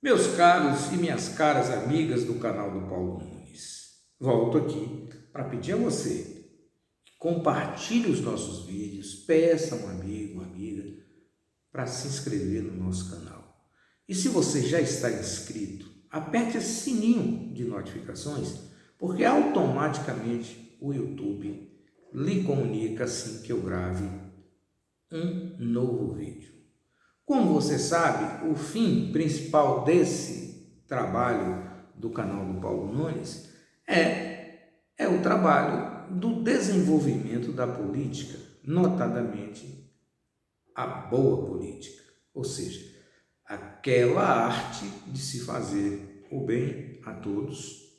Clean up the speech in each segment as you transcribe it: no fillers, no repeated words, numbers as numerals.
Meus caros e minhas caras amigas do canal do Paulo Nunes, volto aqui para pedir a você que compartilhe os nossos vídeos, peça um amigo, uma amiga para se inscrever no nosso canal. E se você já está inscrito, aperte esse sininho de notificações, porque automaticamente o YouTube lhe comunica assim que eu grave um novo vídeo. Como você sabe, o fim principal desse trabalho do canal do Paulo Nunes é o trabalho do desenvolvimento da política, notadamente a boa política, ou seja, aquela arte de se fazer o bem a todos,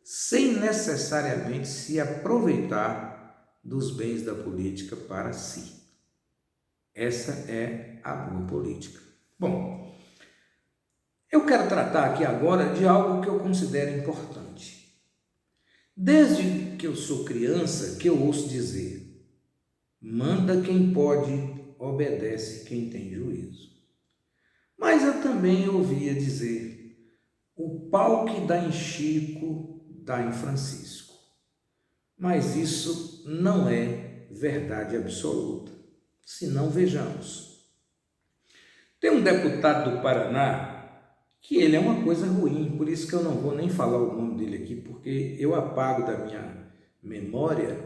sem necessariamente se aproveitar dos bens da política para si. Essa é a boa política. Bom, eu quero tratar aqui agora de algo que eu considero importante. Desde que eu sou criança, que eu ouço dizer: manda quem pode, obedece quem tem juízo. Mas eu também ouvia dizer: o pau que dá em Chico, dá em Francisco. Mas isso não é verdade absoluta. Se não, vejamos. Tem um deputado do Paraná que ele é uma coisa ruim, por isso que eu não vou nem falar o nome dele aqui, porque eu apago da minha memória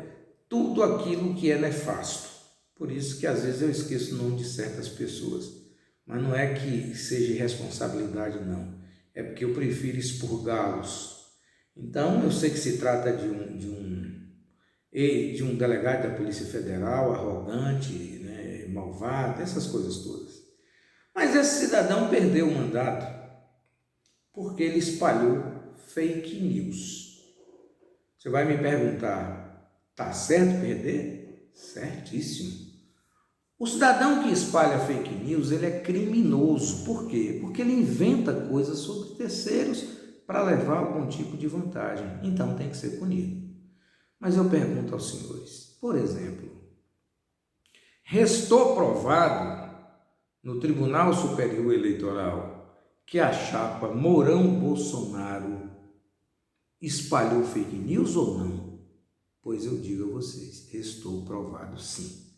tudo aquilo que é nefasto. Por isso que às vezes eu esqueço o nome de certas pessoas. Mas não é que seja irresponsabilidade, não. É porque eu prefiro expurgá-los. Então eu sei que se trata de um delegado da Polícia Federal, arrogante, né, malvado, essas coisas todas. Mas esse cidadão perdeu o mandato porque ele espalhou fake news. Você vai me perguntar, tá certo perder? Certíssimo. O cidadão que espalha fake news, ele é criminoso. Por quê? Porque ele inventa coisas sobre terceiros para levar algum tipo de vantagem. Então tem que ser punido. Mas eu pergunto aos senhores, por exemplo, restou provado no Tribunal Superior Eleitoral que a chapa Mourão-Bolsonaro espalhou fake news ou não? Pois eu digo a vocês, restou provado sim.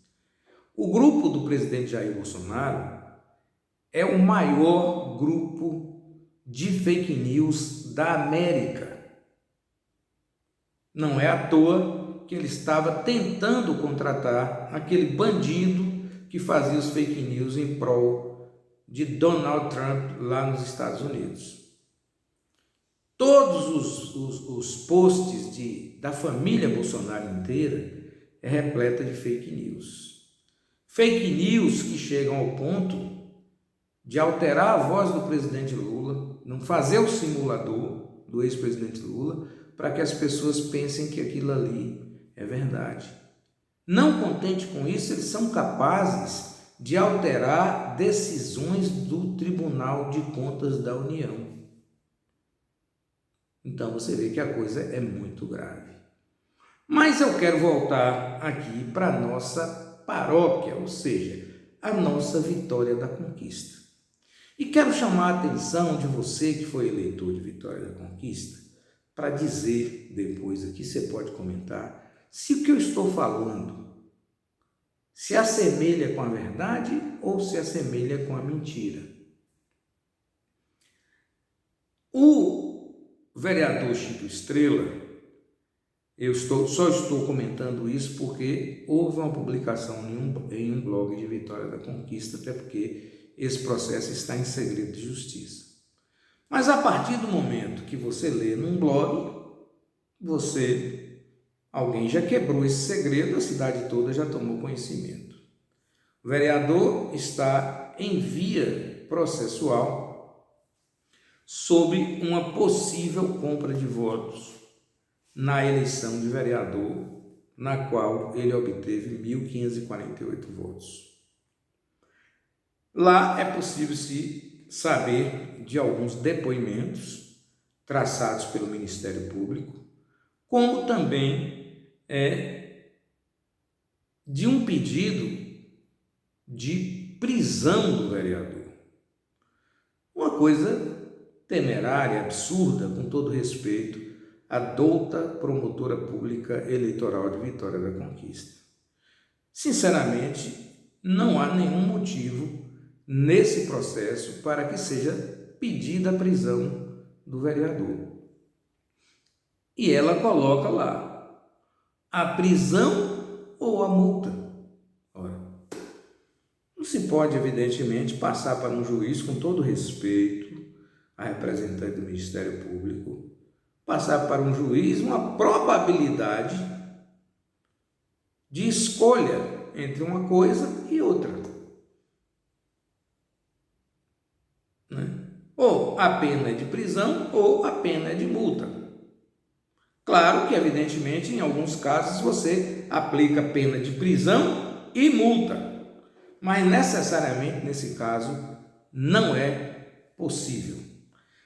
O grupo do presidente Jair Bolsonaro é o maior grupo de fake news da América. Não é à toa que ele estava tentando contratar aquele bandido que fazia os fake news em prol de Donald Trump lá nos Estados Unidos. Todos os posts da família Bolsonaro inteira é repleta de fake news. Fake news que chegam ao ponto de alterar a voz do presidente Lula, não fazer o simulador do ex-presidente Lula, para que as pessoas pensem que aquilo ali é verdade. Não contente com isso, eles são capazes de alterar decisões do Tribunal de Contas da União. Então você vê que a coisa é muito grave. Mas eu quero voltar aqui para a nossa paróquia, ou seja, a nossa Vitória da Conquista. E quero chamar a atenção de você que foi eleitor de Vitória da Conquista para dizer depois aqui, você pode comentar, se o que eu estou falando se assemelha com a verdade ou se assemelha com a mentira. O vereador Chico Estrela, só estou comentando isso porque houve uma publicação em um blog de Vitória da Conquista, até porque esse processo está em segredo de justiça. Mas a partir do momento que você lê num blog, alguém já quebrou esse segredo, a cidade toda já tomou conhecimento. O vereador está em via processual sobre uma possível compra de votos na eleição de vereador, na qual ele obteve 1.548 votos. Lá é possível se saber de alguns depoimentos traçados pelo Ministério Público, como também de um pedido de prisão do vereador. Uma uma coisa temerária, absurda, com todo respeito, a douta promotora pública eleitoral de Vitória da Conquista. Sinceramente, não há nenhum motivo nesse processo para que seja pedida a prisão do vereador. E ela coloca lá a prisão ou a multa. Ora, não se pode, evidentemente, passar para um juiz, com todo respeito a representante do Ministério Público, passar para um juiz uma probabilidade de escolha entre uma coisa e outra. Né? Ou a pena é de prisão ou a pena é de multa. Claro que, evidentemente, em alguns casos você aplica pena de prisão e multa, mas necessariamente nesse caso não é possível.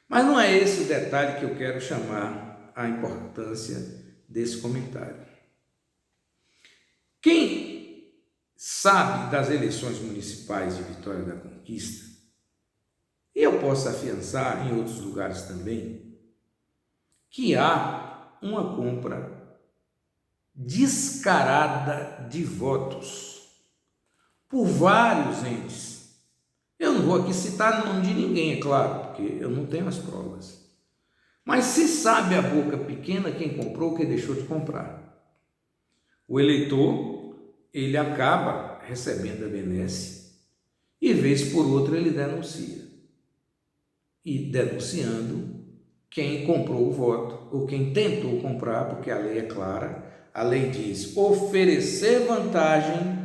Mas não é esse o detalhe que eu quero chamar a importância desse comentário. Quem sabe das eleições municipais de Vitória da Conquista, e eu posso afiançar em outros lugares também, que há uma compra descarada de votos por vários entes. Eu não vou aqui citar o nome de ninguém, é claro, porque eu não tenho as provas. Mas se sabe a boca pequena quem comprou, quem deixou de comprar. O eleitor, ele acaba recebendo a benesse e, vez por outra, ele denuncia. E denunciando quem comprou o voto ou quem tentou comprar, porque a lei é clara, a lei diz oferecer vantagem,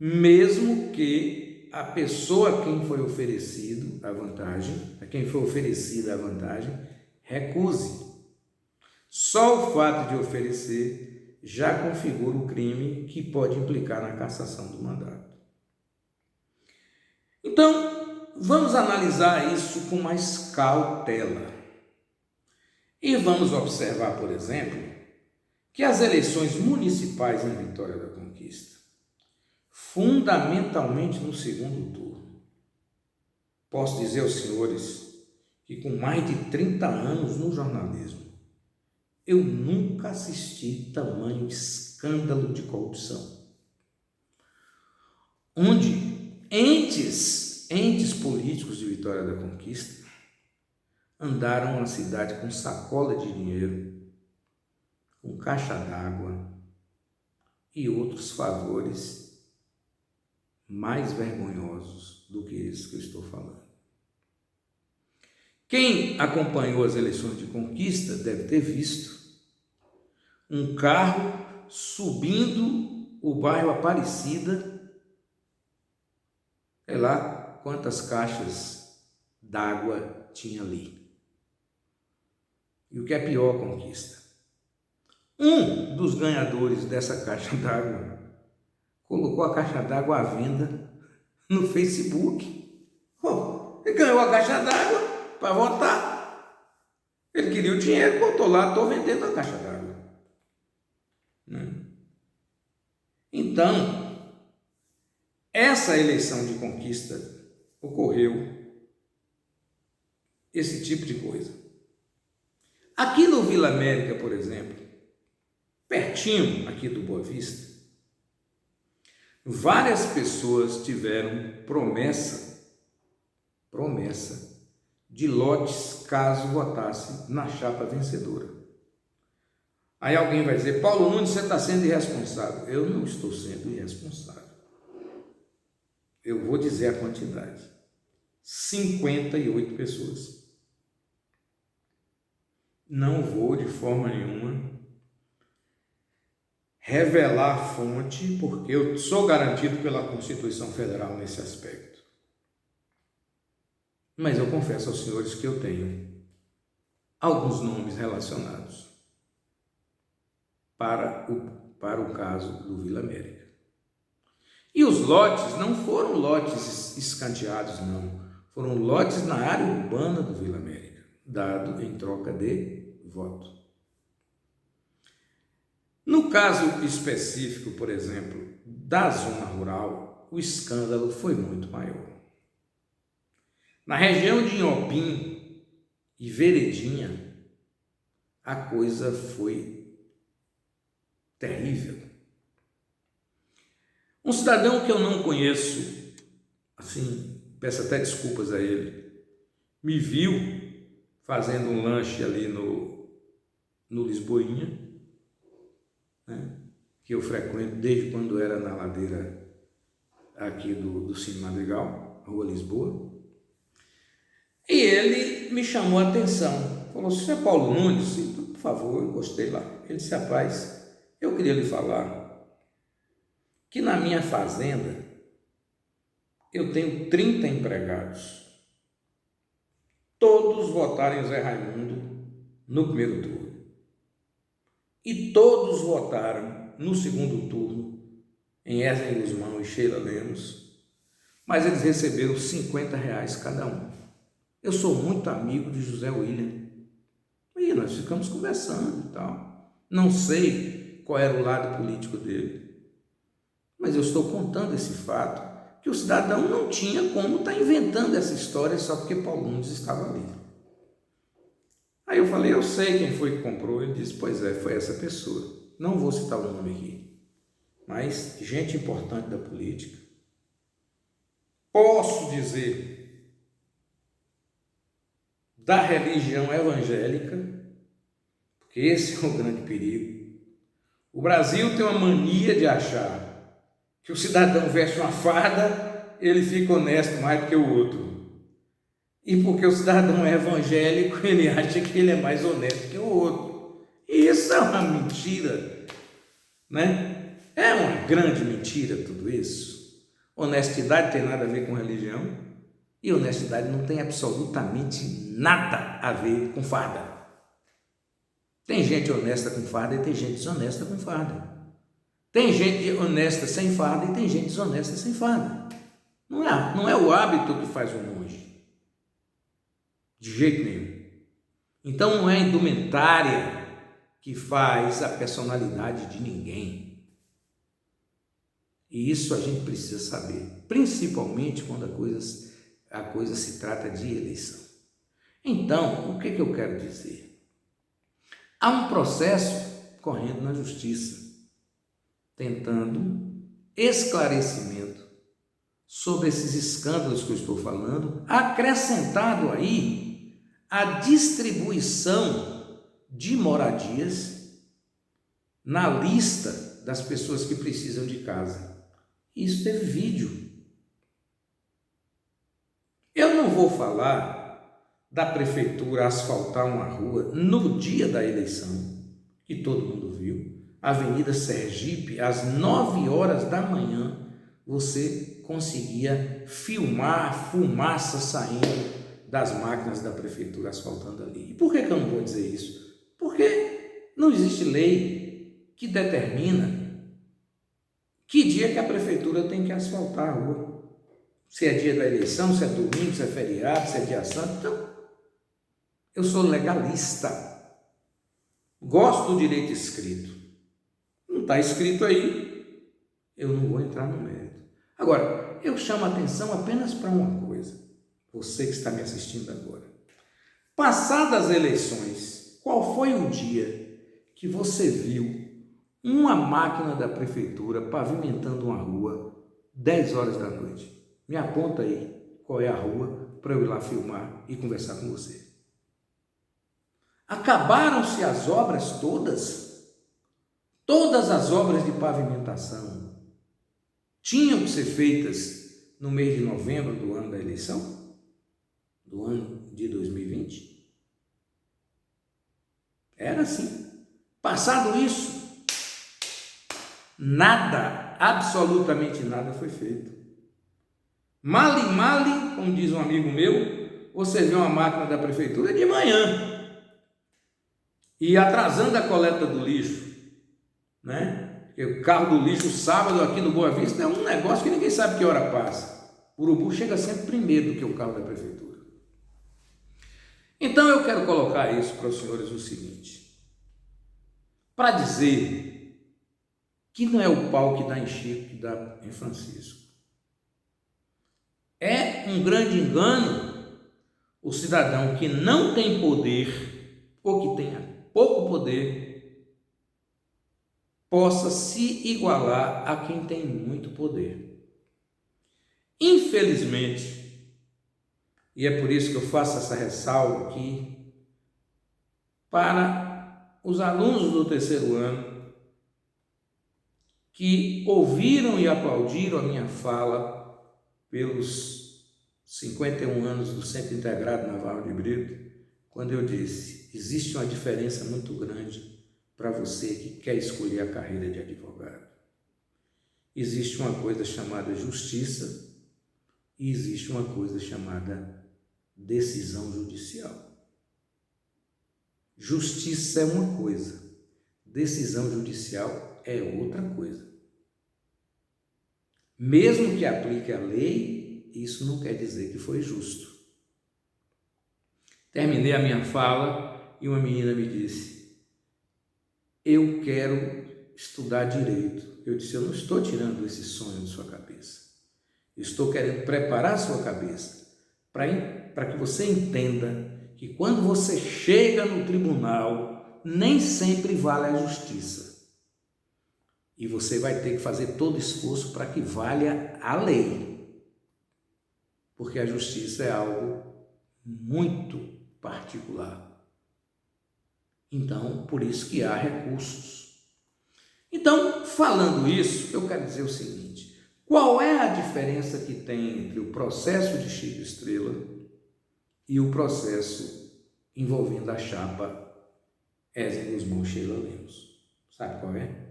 mesmo que a pessoa a quem foi oferecido a vantagem, a quem foi oferecida a vantagem, recuse. Só o fato de oferecer já configura o crime que pode implicar na cassação do mandato. Então, vamos analisar isso com mais cautela. E vamos observar, por exemplo, que as eleições municipais em Vitória da Conquista, fundamentalmente no segundo turno, posso dizer aos senhores que com mais de 30 anos no jornalismo, eu nunca assisti tamanho escândalo de corrupção, onde entes políticos de Vitória da Conquista andaram na cidade com sacola de dinheiro, com caixa d'água e outros favores mais vergonhosos do que esses que eu estou falando. Quem acompanhou as eleições de Conquista deve ter visto um carro subindo o bairro Aparecida, sei lá quantas caixas d'água tinha ali. E o que é pior, Conquista, um dos ganhadores dessa caixa d'água colocou a caixa d'água à venda no Facebook. Ele ganhou a caixa d'água para votar. Ele queria o dinheiro, botou lá, estou vendendo a caixa d'água. Então, essa eleição de Conquista ocorreu esse tipo de coisa. Aqui no Vila América, por exemplo, pertinho aqui do Boa Vista, várias pessoas tiveram promessa de lotes caso votasse na chapa vencedora. Aí alguém vai dizer, Paulo Nunes, você está sendo irresponsável. Eu não estou sendo irresponsável. Eu vou dizer a quantidade. 58 pessoas. Não vou de forma nenhuma revelar a fonte, porque eu sou garantido pela Constituição Federal nesse aspecto. Mas eu confesso aos senhores que eu tenho alguns nomes relacionados para o caso do Vila América. E os lotes não foram lotes escanteados, não. Foram lotes na área urbana do Vila América, dado em troca de voto. No caso específico, por exemplo, da zona rural, o escândalo foi muito maior. Na região de Inhopim e Veredinha, a coisa foi terrível. Um cidadão que eu não conheço, assim, peço até desculpas a ele, me viu fazendo um lanche ali no Lisboinha, né, que eu frequento desde quando era na ladeira aqui do Cine Madrigal, Rua Lisboa. E ele me chamou a atenção, falou: "Você é Paulo Nunes?" Por favor, eu gostei lá. Ele disse: "Rapaz, eu queria lhe falar que na minha fazenda eu tenho 30 empregados. Todos votaram em Zé Raimundo no primeiro turno. E todos votaram no segundo turno em Wesley Guzmão e Sheila Lemos, mas eles receberam R$50 cada um. Eu sou muito amigo de José William. E nós ficamos conversando e tal. Não sei qual era o lado político dele, mas eu estou contando esse fato, que o cidadão não tinha como estar inventando essa história só porque Paulo Nunes estava ali. Aí eu falei: "Eu sei quem foi que comprou." Ele disse: "Pois é, foi essa pessoa. Não vou citar o nome aqui, mas gente importante da política. Posso dizer da religião evangélica, porque esse é o grande perigo. O Brasil tem uma mania de achar que o cidadão veste uma farda, ele fica honesto mais do que o outro. E porque o cidadão é evangélico, ele acha que ele é mais honesto que o outro. E isso é uma mentira, né? É uma grande mentira tudo isso. Honestidade tem nada a ver com religião. E honestidade não tem absolutamente nada a ver com farda. Tem gente honesta com farda e tem gente desonesta com farda. Tem gente honesta sem farda e tem gente desonesta sem farda. Não é o hábito que faz o monge. De jeito nenhum. Então não é a indumentária que faz a personalidade de ninguém. E isso a gente precisa saber, principalmente quando a coisa se trata de eleição. Então, o que eu quero dizer? Há um processo correndo na justiça, tentando esclarecimento sobre esses escândalos que eu estou falando, acrescentado aí a distribuição de moradias na lista das pessoas que precisam de casa. Isso teve vídeo. Eu não vou falar da prefeitura asfaltar uma rua no dia da eleição, que todo mundo viu, Avenida Sergipe, às 9 horas da manhã, você conseguia filmar fumaça saindo das máquinas da prefeitura asfaltando ali. E por que eu não vou dizer isso? Porque não existe lei que determina que dia que a prefeitura tem que asfaltar a rua. Se é dia da eleição, se é domingo, se é feriado, se é dia santo. Então, eu sou legalista. Gosto do direito escrito. Não está escrito aí, eu não vou entrar no mérito. Agora, eu chamo a atenção apenas para uma coisa. Você que está me assistindo agora. Passadas as eleições, qual foi o dia que você viu uma máquina da prefeitura pavimentando uma rua 10 horas da noite? Me aponta aí qual é a rua para eu ir lá filmar e conversar com você. Acabaram-se as obras todas? Todas as obras de pavimentação tinham que ser feitas no mês de novembro do ano da eleição? Do ano de 2020? Era assim. Passado isso, nada, absolutamente nada foi feito. Male, como diz um amigo meu, você vê uma máquina da prefeitura de manhã e atrasando a coleta do lixo, né? Porque o carro do lixo sábado aqui no Boa Vista é um negócio que ninguém sabe que hora passa. O urubu chega sempre primeiro do que o carro da prefeitura. Então eu quero colocar isso para os senhores o seguinte, para dizer que não é o pau que dá em Chico que dá em Francisco. É um grande engano o cidadão que não tem poder ou que tenha pouco poder possa se igualar a quem tem muito poder. Infelizmente, e é por isso que eu faço essa ressalva aqui, para os alunos do terceiro ano que ouviram e aplaudiram a minha fala pelos 51 anos do Centro Integrado Naval de Brito, quando eu disse, existe uma diferença muito grande para você que quer escolher a carreira de advogado. Existe uma coisa chamada justiça e existe uma coisa chamada decisão judicial. Justiça é uma coisa, decisão judicial é outra coisa. Mesmo que aplique a lei, isso não quer dizer que foi justo. Terminei a minha fala e uma menina me disse, eu quero estudar direito. Eu disse, eu não estou tirando esse sonho de sua cabeça. Eu estou querendo preparar a sua cabeça para que você entenda que quando você chega no tribunal, nem sempre vale a justiça. E você vai ter que fazer todo esforço para que valha a lei. Porque a justiça é algo muito particular. Então, por isso que há recursos. Então, falando isso, eu quero dizer o seguinte, qual é a diferença que tem entre o processo de Chico Estrela e o processo envolvendo a chapa Ézio Gusmão Sheila Lemos? Sabe qual é?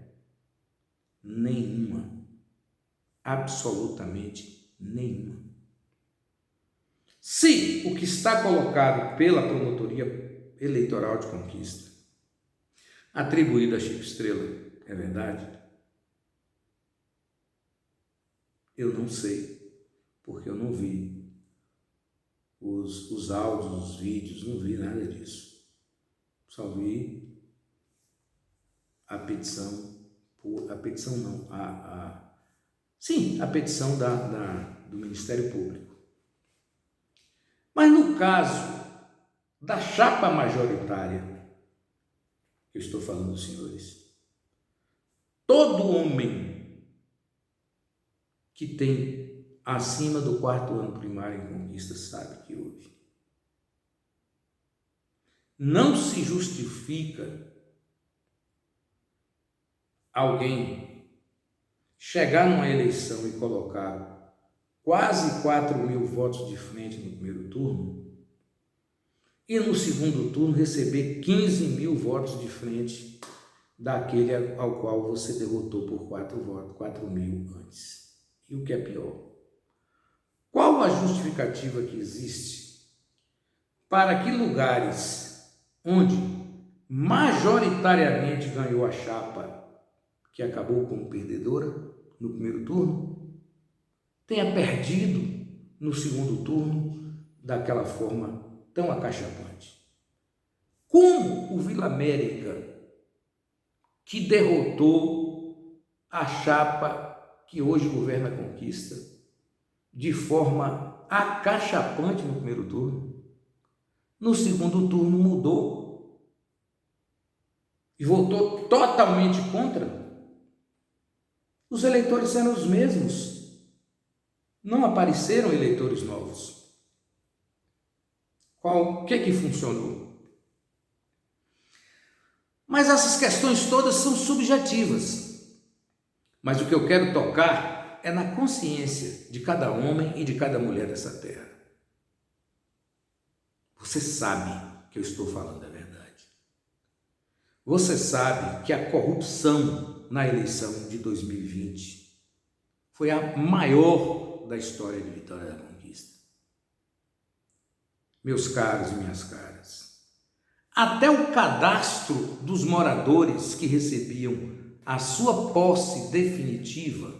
Nenhuma. Absolutamente nenhuma. Se o que está colocado pela Promotoria Eleitoral de Conquista, atribuído a Chico Estrela, é verdade, eu não sei, porque eu não vi os áudios, os vídeos, não vi nada disso. Só vi a petição, a petição do Ministério Público. Mas no caso da chapa majoritária, que eu estou falando, senhores, todo homem que tem acima do 4º ano primário em Conquista sabe que houve. Não se justifica alguém chegar numa eleição e colocar quase 4.000 votos de frente no primeiro turno e no segundo turno receber 15.000 votos de frente daquele ao qual você derrotou por 4.000 antes. E o que é pior? Qual a justificativa que existe para que lugares onde majoritariamente ganhou a chapa que acabou como perdedora no primeiro turno, tenha perdido no segundo turno daquela forma tão acachapante? Como o Vila América, que derrotou a chapa que hoje governa a Conquista de forma acachapante no primeiro turno, no segundo turno mudou e votou totalmente contra? Os eleitores eram os mesmos. Não apareceram eleitores novos. O que funcionou? Mas essas questões todas são subjetivas. Mas o que eu quero tocar é na consciência de cada homem e de cada mulher dessa terra. Você sabe que eu estou falando a verdade. Você sabe que a corrupção na eleição de 2020 foi a maior da história de Vitória da Conquista. Meus caros e minhas caras, até o cadastro dos moradores que recebiam a sua posse definitiva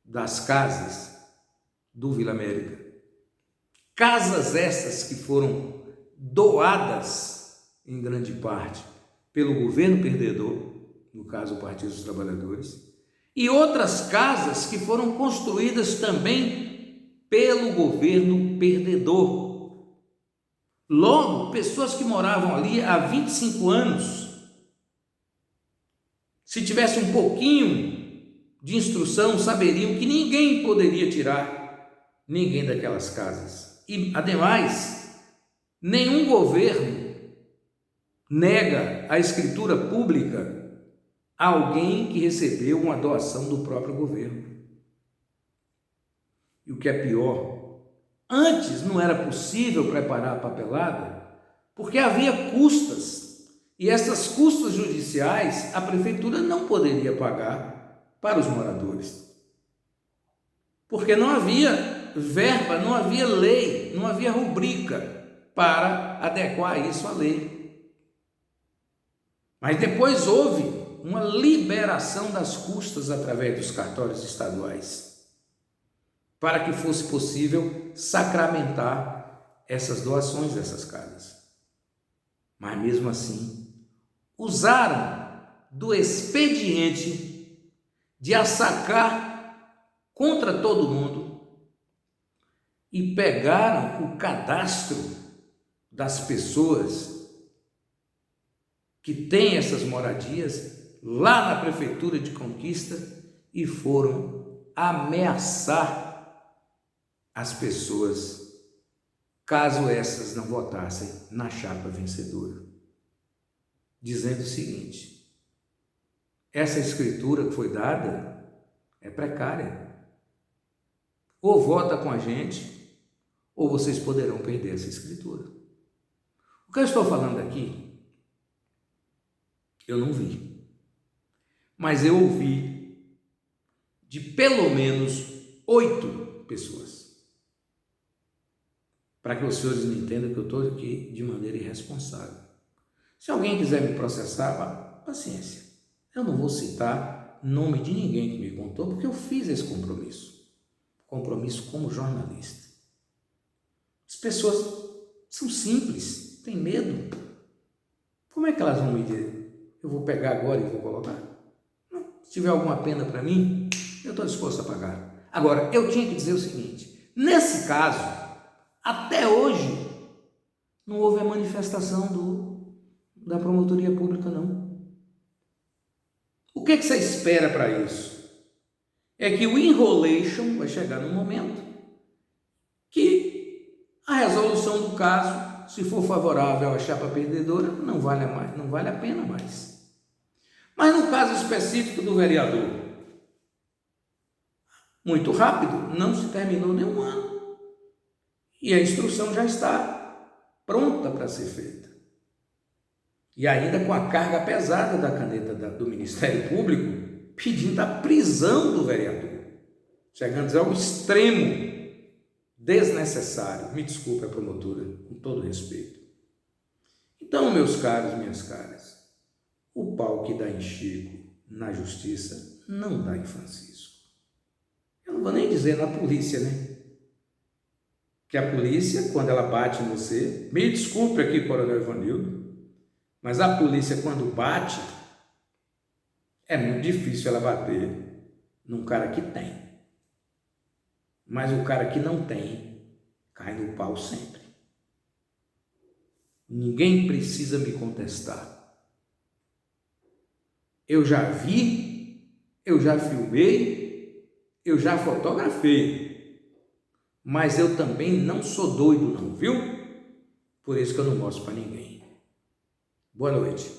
das casas do Vila América, casas essas que foram doadas em grande parte pelo governo perdedor, no caso o Partido dos Trabalhadores, e outras casas que foram construídas também pelo governo perdedor, Logo, pessoas que moravam ali há 25 anos, se tivesse um pouquinho de instrução, saberiam que ninguém poderia tirar ninguém daquelas casas. E, ademais, nenhum governo nega a escritura pública a alguém que recebeu uma doação do próprio governo. E o que é pior, antes não era possível preparar a papelada porque havia custas, e essas custas judiciais a prefeitura não poderia pagar para os moradores, porque não havia verba, não havia lei, não havia rubrica para adequar isso à lei. Mas depois houve uma liberação das custas através dos cartórios estaduais, para que fosse possível sacramentar essas doações dessas casas. Mas mesmo assim, usaram do expediente de assacar contra todo mundo e pegaram o cadastro das pessoas que têm essas moradias lá na prefeitura de Conquista e foram ameaçar as pessoas caso essas não votassem na chapa vencedora, dizendo o seguinte: essa escritura que foi dada é precária, ou vota com a gente, ou vocês poderão perder essa escritura. O que eu estou falando aqui, eu não vi, mas eu ouvi de pelo menos 8 pessoas. Para que os senhores me entendam que eu estou aqui de maneira irresponsável. Se alguém quiser me processar, paciência. Eu não vou citar nome de ninguém que me contou, porque eu fiz esse compromisso. Compromisso como jornalista. As pessoas são simples, têm medo. Como é que elas vão me dizer? Eu vou pegar agora e vou colocar? Não. Se tiver alguma pena para mim, eu estou disposto a pagar. Agora, eu tinha que dizer o seguinte: nesse caso, até hoje, não houve a manifestação da promotoria pública, não. O que você espera para isso? É que o enrolation vai chegar num momento que a resolução do caso, se for favorável à chapa perdedora, não vale a pena mais. Mas no caso específico do vereador, muito rápido, não se terminou nenhum ano. E a instrução já está pronta para ser feita. E ainda com a carga pesada da caneta do Ministério Público, pedindo a prisão do vereador, chegando ao extremo desnecessário. Me desculpe a promotora, com todo respeito. Então, meus caros, minhas caras, o pau que dá em Chico na justiça não dá em Francisco. Eu não vou nem dizer na polícia, né? Que a polícia, quando ela bate em você, me desculpe aqui, Coronel Ivanildo, mas a polícia, quando bate, é muito difícil ela bater num cara que tem. Mas o cara que não tem, cai no pau sempre. Ninguém precisa me contestar. Eu já vi, eu já filmei, eu já fotografei. Mas eu também não sou doido não, viu? Por isso que eu não mostro para ninguém. Boa noite.